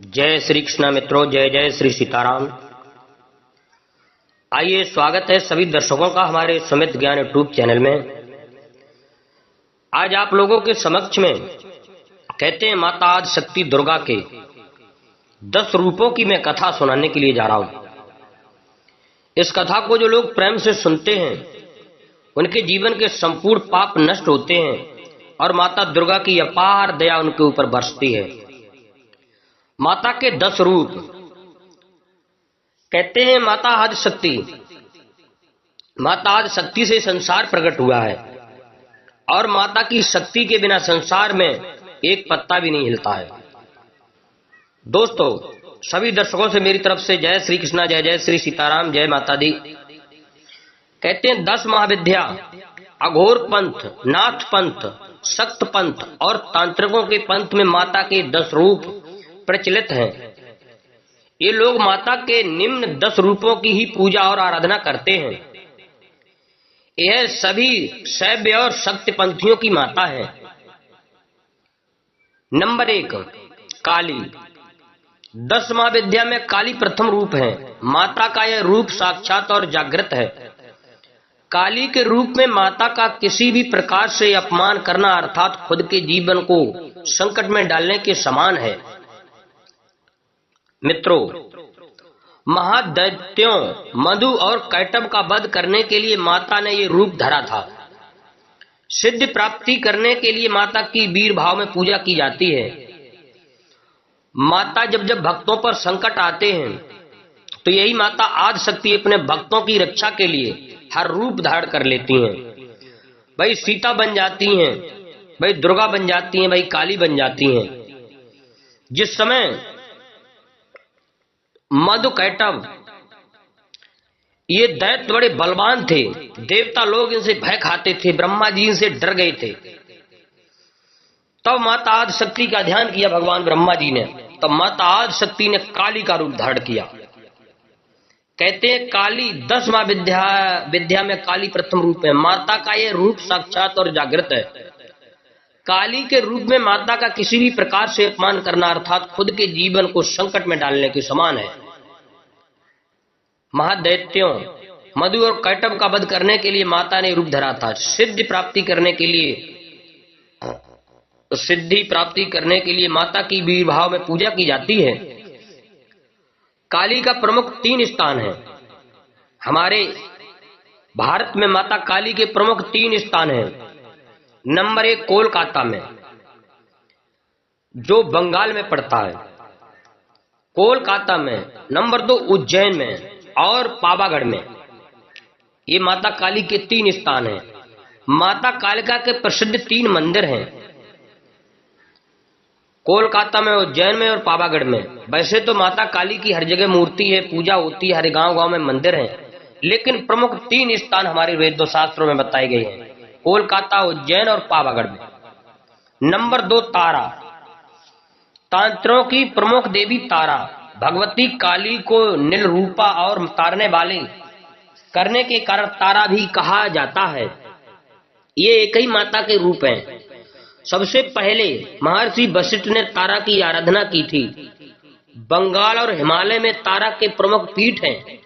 जय श्री कृष्णा मित्रों, जय जय श्री सीताराम। आइए, स्वागत है सभी दर्शकों का हमारे सुमित ज्ञान यूट्यूब चैनल में। आज आप लोगों के समक्ष में कहते हैं माता आदि शक्ति दुर्गा के 10 रूपों की मैं कथा सुनाने के लिए जा रहा हूं। इस कथा को जो लोग प्रेम से सुनते हैं उनके जीवन के संपूर्ण पाप नष्ट होते हैं और माता दुर्गा की अपार दया उनके ऊपर बरसती है। माता के 10 रूप कहते हैं माता आदि शक्ति। माता आदि शक्ति से संसार प्रकट हुआ है और माता की शक्ति के बिना संसार में एक पत्ता भी नहीं हिलता है। दोस्तों, सभी दर्शकों से मेरी तरफ से जय श्री कृष्णा, जय जय श्री सीताराम, जय माता दी। कहते हैं 10 महाविद्या, अघोर पंथ, नाथ पंथ, शक्त पंथ और तांत्रिकों के पंथ में माता के 10 रूप प्रचलित हैं। ये लोग माता के निम्न 10 रूपों की ही पूजा और आराधना करते हैं। यह सभी शैव और शक्ति पंथियों की माता है। नंबर 1, काली। 10 महाविद्या में काली प्रथम रूप है। माता का यह रूप साक्षात और जागृत है। काली के रूप में माता का किसी भी प्रकार से अपमान करना अर्थात खुद के जीवन को संकट में डालने के समान है। मित्रों, महादैत्यों मधु और कैटभ का वध करने के लिए माता ने ये रूप धरा था। सिद्धि प्राप्ति करने के लिए माता की वीर भाव में पूजा की जाती है। माता जब जब भक्तों पर संकट आते हैं तो यही माता आदि शक्ति अपने भक्तों की रक्षा के लिए हर रूप धारण कर लेती हैं। भाई सीता बन जाती हैं, भाई दुर्गा बन जाती हैं, भाई काली बन जाती हैं। जिस समय मधु कैटभ ये दैत्य बड़े बलवान थे, देवता लोग इनसे भय खाते थे, ब्रह्मा जी इनसे डर गए थे। तब माता आदि शक्ति का ध्यान किया भगवान ब्रह्मा जी ने। तब माता आदि शक्ति ने काली का रूप धारण किया। कहते हैं काली 10 महाविद्या में काली प्रथम रूप है। माता का यह रूप साक्षात और जागृत है। काली के रूप में माता का किसी भी प्रकार से अपमान करना अर्थात खुद के जीवन को संकट में डालने के समान है। महादैत्यों मधु और कैटभ का वध करने के लिए माता ने रूप धरा था। सिद्धि प्राप्ति करने के लिए माता की वीर भाव में पूजा की जाती है। काली का प्रमुख 3 स्थान है। हमारे भारत में माता काली के प्रमुख 3 स्थान हैं। नंबर 1 कोलकाता में, जो बंगाल में पड़ता है, कोलकाता में। नंबर 2 उज्जैन में और पावागढ़ में। ये माता काली के 3 स्थान हैं। माता कालिका के प्रसिद्ध 3 मंदिर हैं, कोलकाता में, उज्जैन में और पावागढ़ में। वैसे तो माता काली की हर जगह मूर्ति है, पूजा होती है, हर गांव-गांव में मंदिर हैं, लेकिन प्रमुख 3 स्थान हमारे वेदों शास्त्रों में बताए गए हैं, कोलकाता, उज्जैन और पावागढ़ में। नंबर 2 तारा। तांत्रों की प्रमुख देवी तारा। भगवती काली को नील रूपा और तारने वाले करने के कारण तारा भी कहा जाता है। ये एक ही माता के रूप हैं। सबसे पहले महर्षि वशिष्ठ ने तारा की आराधना की थी। बंगाल और हिमालय में तारा के प्रमुख पीठ हैं।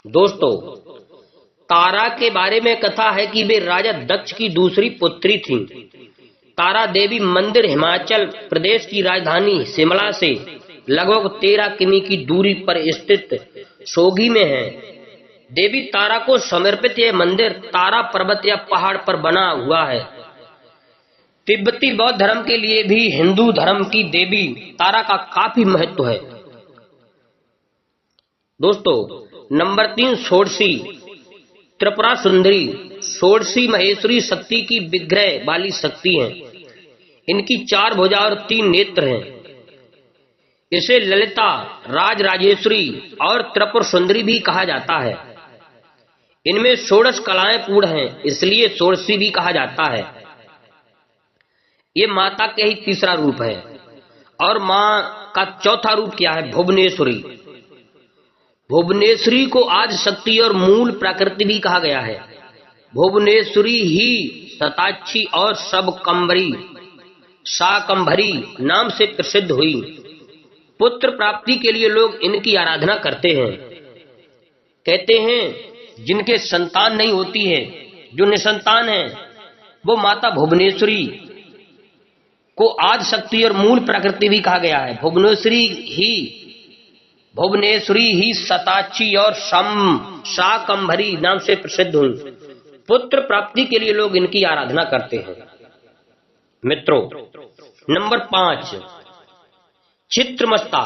दोस्तों, तारा के बारे में कथा है कि वे राजा दक्ष की दूसरी पुत्री थीं। तारा देवी मंदिर हिमाचल प्रदेश की राजधानी शिमला से लगभग 13 किमी की दूरी पर स्थित सोगी में है। देवी तारा को समर्पित यह मंदिर तारा पर्वत या पहाड़ पर बना हुआ है। तिब्बती बौद्ध धर्म के लिए भी हिंदू धर्म की देवी तारा का काफी महत्व है। दोस्तों, नंबर 3 षोडशी त्रिपुरा सुंदरी। षोडशी महेश्वरी शक्ति की विग्रह वाली शक्ति हैं। इनकी 4 भुजा और 3 नेत्र हैं। इसे ललिता, राज राजेश्वरी और त्रिपुर सुंदरी भी कहा जाता है। इनमें 16 कलाएं पूर्ण हैं, इसलिए षोडशी भी कहा जाता है। ये माता के ही तीसरा रूप है। और मां का चौथा रूप क्या है? भुवनेश्वरी। भुवनेश्वरी को आदि शक्ति और मूल प्रकृति भी कहा गया है। भुवनेश्वरी ही शताक्षी और सबकंबरी शाकंभरी नाम से प्रसिद्ध हुई। पुत्र प्राप्ति के लिए लोग इनकी आराधना करते हैं। कहते हैं जिनके संतान नहीं होती है, जो निसंतान है, वो माता भुवनेश्वरी को आदि शक्ति और मूल प्रकृति भी कहा गया है। भुवनेश्वरी ही सताची और शाकंभरी नाम से प्रसिद्ध हुई। पुत्र प्राप्ति के लिए लोग इनकी आराधना करते हैं। मित्रों, नंबर 5, चित्रमस्ता।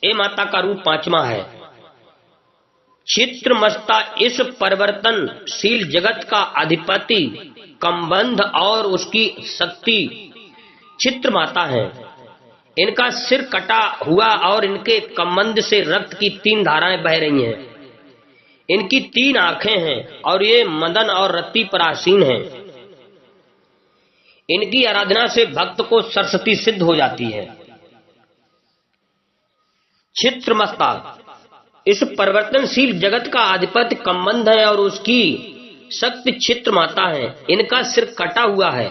ये माता का रूप 5वां है। चित्रमस्ता इस परिवर्तनशील जगत का अधिपति, कमबंध और उसकी शक्ति चित्र माता है। इनका सिर कटा हुआ और इनके कमंद से रक्त की 3 धाराएं बह रही हैं। इनकी 3 आंखें हैं और ये मदन और रति पर आसीन हैं। इनकी आराधना से भक्त को सरस्वती सिद्ध हो जाती है। चित्रमस्ता इस परिवर्तनशील जगत का अधिपति कमंद है और उसकी शक्ति चित्र माता है। इनका सिर कटा हुआ है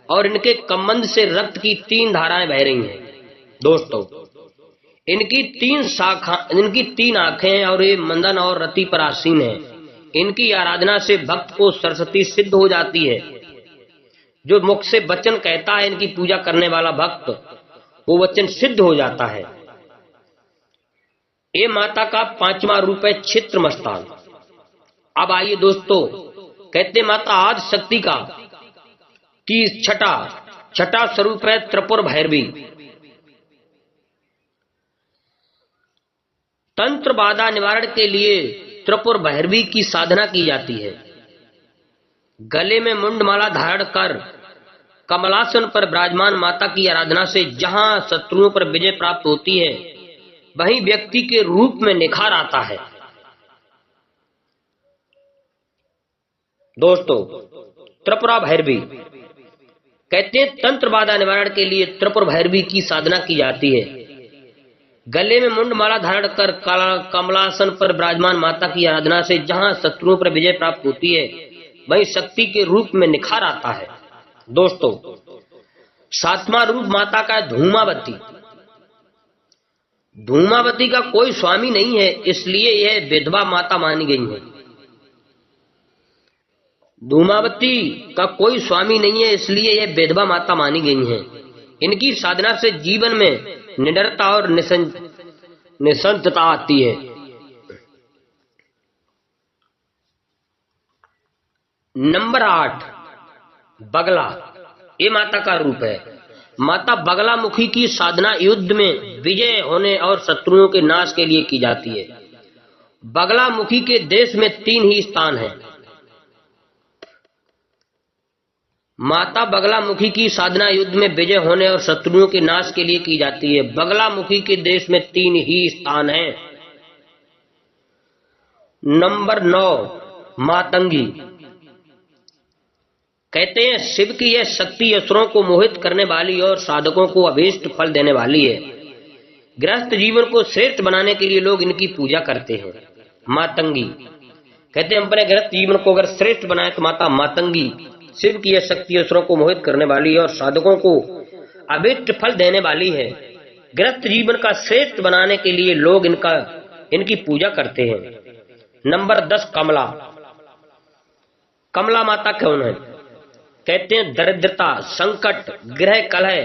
और इनके कमंद से रक्त की 3 धाराएं बह रही हैं। दोस्तों, इनकी 3 आंखें हैं और ये मदन और रति पर आसीन है। इनकी आराधना से भक्त को सरस्वती सिद्ध हो जाती है। जो मुख से वचन कहता है इनकी पूजा करने वाला भक्त, वो वचन सिद्ध हो जाता है। ये माता का 5वां रूप है चित्रमस्ता। अब आइए दोस्तों, कहते माता आदि शक्ति का छठा स्वरूप है त्रिपुर भैरवी। तंत्र बाधा निवारण के लिए त्रिपुर भैरवी की साधना की जाती है। गले में मुंडमाला धारण कर कमलासन पर विराजमान माता की आराधना से जहां शत्रुओं पर विजय प्राप्त होती है, वहीं व्यक्ति के रूप में निखार आता है। दोस्तों, त्रिपुरा भैरवी कहते हैं तंत्र बाधा निवारण के लिए त्रिपुर भैरवी की साधना की जाती है। गले में मुंडमाला धारण कर कमलासन पर विराजमान माता की आराधना से जहां शत्रुओं पर विजय प्राप्त होती है, वहीं शक्ति के रूप में निखार आता है। दोस्तों, 7वां रूप माता का धूमावती। धूमावती का कोई स्वामी नहीं है, इसलिए यह विधवा माता मानी गई है। धूमावती का कोई स्वामी नहीं है, इसलिए यह विधवा माता मानी गई है। इनकी साधना से जीवन में निडरता और निसंतता आती है। नंबर 8, बगला। ये माता का रूप है। माता बगलामुखी की साधना युद्ध में विजय होने और शत्रुओं के नाश के लिए की जाती है। बगलामुखी के देश में 3 ही स्थान हैं। माता बगलामुखी की साधना युद्ध में विजय होने और शत्रुओं के नाश के लिए की जाती है। बगलामुखी के देश में 3 ही स्थान हैं। नंबर 9, मातंगी। कहते हैं शिव की यह शक्ति असुरों को मोहित करने वाली और साधकों को अभीष्ट फल देने वाली है। गृहस्थ जीवन को श्रेष्ठ बनाने के लिए लोग इनकी पूजा करते हैं। मातंगी कहते हैं अपने गृहस्थ जीवन को अगर श्रेष्ठ बनाए तो माता मातंगी शिव की यह शक्ति असुरों को मोहित करने वाली और साधकों को अभीष्ट फल देने वाली है। गृहस्थ जीवन का श्रेष्ठ बनाने के लिए लोग इनकी पूजा करते हैं। नंबर 10, कमला। कमला माता कौन है? कहते हैं दरिद्रता, संकट, गृह कलह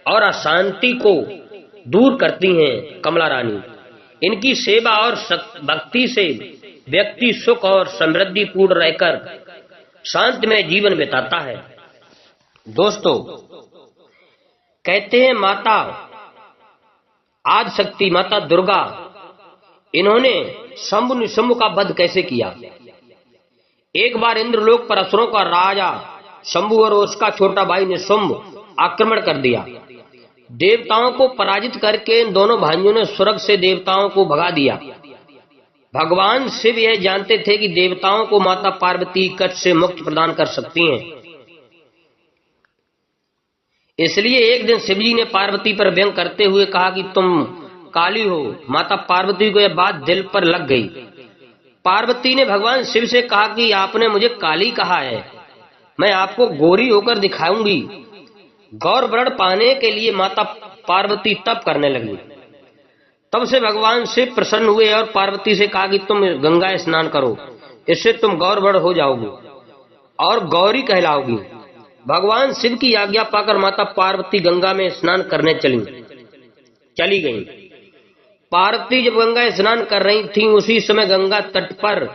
और अशांति को दूर करती हैं कमला रानी। इनकी सेवा और भक्ति से व्यक्ति सुख और समृद्धि पूर्ण रहकर शांतिमय जीवन बिताता है। दोस्तों, कहते हैं माता आदि शक्ति, माता दुर्गा, इन्होंने शंभु निशंभु का वध कैसे किया? एक बार इंद्रलोक पर असुरों का राजा शंभु और उसका छोटा भाई निशंभु आक्रमण कर दिया। देवताओं को पराजित करके इन दोनों भाइयों ने स्वर्ग से देवताओं को भगा दिया। भगवान शिव यह जानते थे कि देवताओं को माता पार्वती कष्ट से मुक्ति प्रदान कर सकती हैं। इसलिए एक दिन शिव जी ने पार्वती पर व्यंग करते हुए कहा कि तुम काली हो। माता पार्वती को यह बात दिल पर लग गई। पार्वती ने भगवान शिव से कहा कि आपने मुझे काली कहा है, मैं आपको गोरी होकर दिखाऊंगी। गौर वर्ण पाने के लिए माता पार्वती तप करने लगी। तब से भगवान शिव प्रसन्न हुए और पार्वती से कहा कि तुम गंगा स्नान करो, इससे तुम गौर वर्ण हो जाओगी और गौरी कहलाओगी। भगवान शिव की आज्ञा पाकर माता पार्वती गंगा में स्नान करने चली गईं। पार्वती जब गंगा स्नान कर रही थीं, उसी समय गंगा तट पर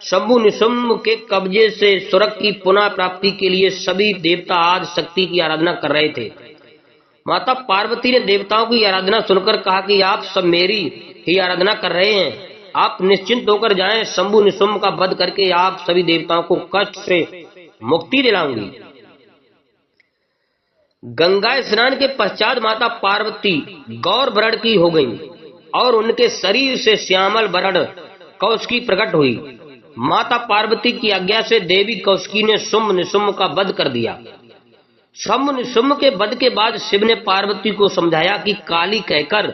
शंभु निशुंभ के कब्जे से स्वर्ग की पुनः प्राप्ति के लिए सभी देवता आदि शक्ति की आराधना कर रहे थे। माता पार्वती ने देवताओं की आराधना सुनकर कहा कि आप सब मेरी ही आराधना कर रहे हैं, आप निश्चिंत होकर जाएं, शंभु निशुंभ का वध करके आप सभी देवताओं को कष्ट से मुक्ति दिलाऊंगी। गंगा स्नान के पश्चात माता पार्वती गौर वर्ण की हो गईं और उनके शरीर से श्यामल वर्ण कौशिकी प्रकट हुई। माता पार्वती की आज्ञा से देवी कौशिकी ने शुंभ निशुंभ का वध कर दिया। शुंभ निशुंभ के वध के बाद शिव ने पार्वती को समझाया कि काली कहकर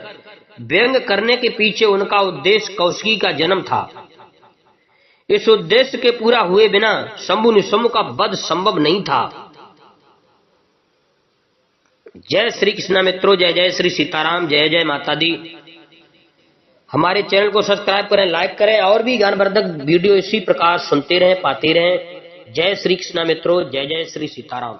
व्यंग करने के पीछे उनका उद्देश्य कौशिकी का जन्म था। इस उद्देश्य के पूरा हुए बिना शंभु निशुंभ का वध संभव नहीं था। जय श्री कृष्ण मित्रों, जय जय श्री सीताराम, जय जय माता दी। हमारे चैनल को सब्सक्राइब करें, लाइक करें और भी ज्ञानवर्धक वीडियो इसी प्रकार सुनते रहें, पाते रहें। जय श्री कृष्ण मित्रों, जय जय श्री सीताराम।